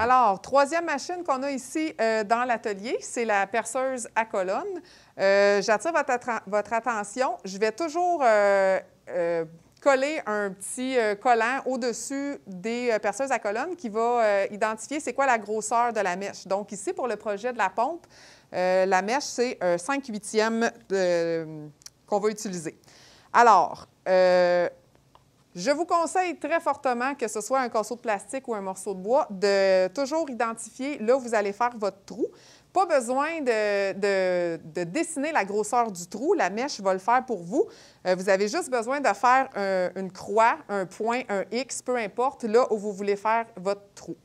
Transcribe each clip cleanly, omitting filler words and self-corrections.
Alors, troisième machine qu'on a ici dans l'atelier, c'est la perceuse à colonne. J'attire votre attention. Je vais toujours coller un petit collant au-dessus des perceuses à colonne qui va identifier c'est quoi la grosseur de la mèche. Donc ici, pour le projet de la pompe, la mèche, c'est 5/8 qu'on va utiliser. Alors, je vous conseille très fortement, que ce soit un casseau de plastique ou un morceau de bois, de toujours identifier là où vous allez faire votre trou. Pas besoin de dessiner la grosseur du trou. La mèche va le faire pour vous. Vous avez juste besoin de faire une croix, un point, un X, peu importe, là où vous voulez faire votre trou.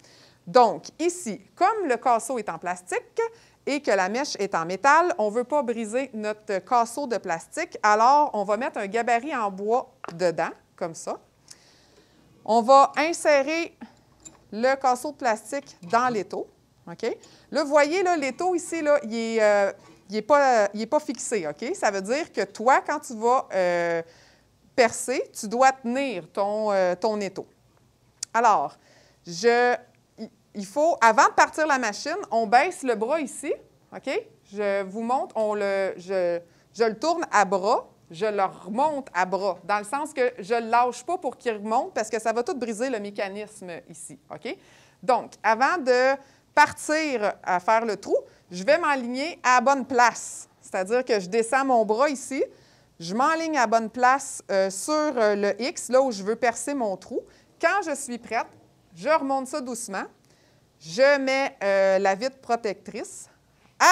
Donc, ici, comme le casseau est en plastique et que la mèche est en métal, on ne veut pas briser notre casseau de plastique. Alors, on va mettre un gabarit en bois dedans, comme ça. On va insérer le casseau de plastique dans l'étau. OK? Là, vous voyez, l'étau ici, là, il n'est pas fixé. OK? Ça veut dire que toi, quand tu vas percer, tu dois tenir ton étau. Alors, il faut, avant de partir la machine, on baisse le bras ici. OK? Je vous montre, je le tourne à bras. Je le remonte à bras, dans le sens que je ne le lâche pas pour qu'il remonte parce que ça va tout briser le mécanisme ici. OK? Donc, avant de partir à faire le trou, je vais m'aligner à la bonne place. C'est-à-dire que je descends mon bras ici, je m'enligne à la bonne place sur le X, là où je veux percer mon trou. Quand je suis prête, je remonte ça doucement. Je mets la vitre protectrice.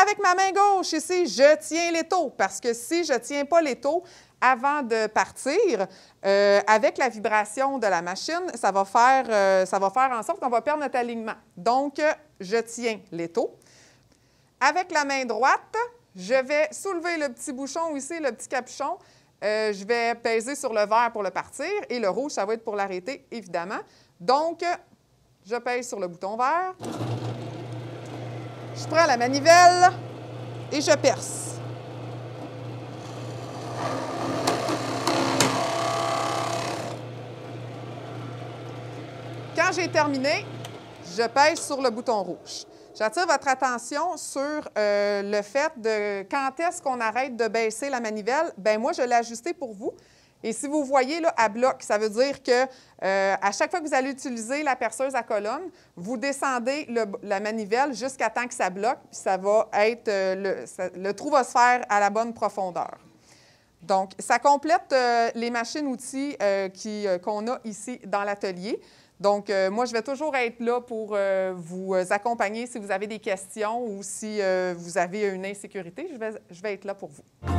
Avec ma main gauche ici, je tiens l'étau parce que si je ne tiens pas l'étau avant de partir, avec la vibration de la machine, ça va faire en sorte qu'on va perdre notre alignement. Donc, je tiens l'étau. Avec la main droite, je vais soulever le petit bouchon ici, le petit capuchon. Je vais peser sur le vert pour le partir et le rouge, ça va être pour l'arrêter, évidemment. Donc, je pèse sur le bouton vert. Je prends la manivelle et je perce. Quand j'ai terminé, je pèse sur le bouton rouge. J'attire votre attention sur le fait de quand est-ce qu'on arrête de baisser la manivelle. Bien, moi, je l'ai ajustée pour vous. Et si vous voyez là, à bloc, ça veut dire que à chaque fois que vous allez utiliser la perceuse à colonne, vous descendez la manivelle jusqu'à temps que ça bloque, puis ça va être le trou va se faire à la bonne profondeur. Donc, ça complète les machines-outils qu'on a ici dans l'atelier. Donc, moi, je vais toujours être là pour vous accompagner si vous avez des questions ou si vous avez une insécurité. Je vais être là pour vous.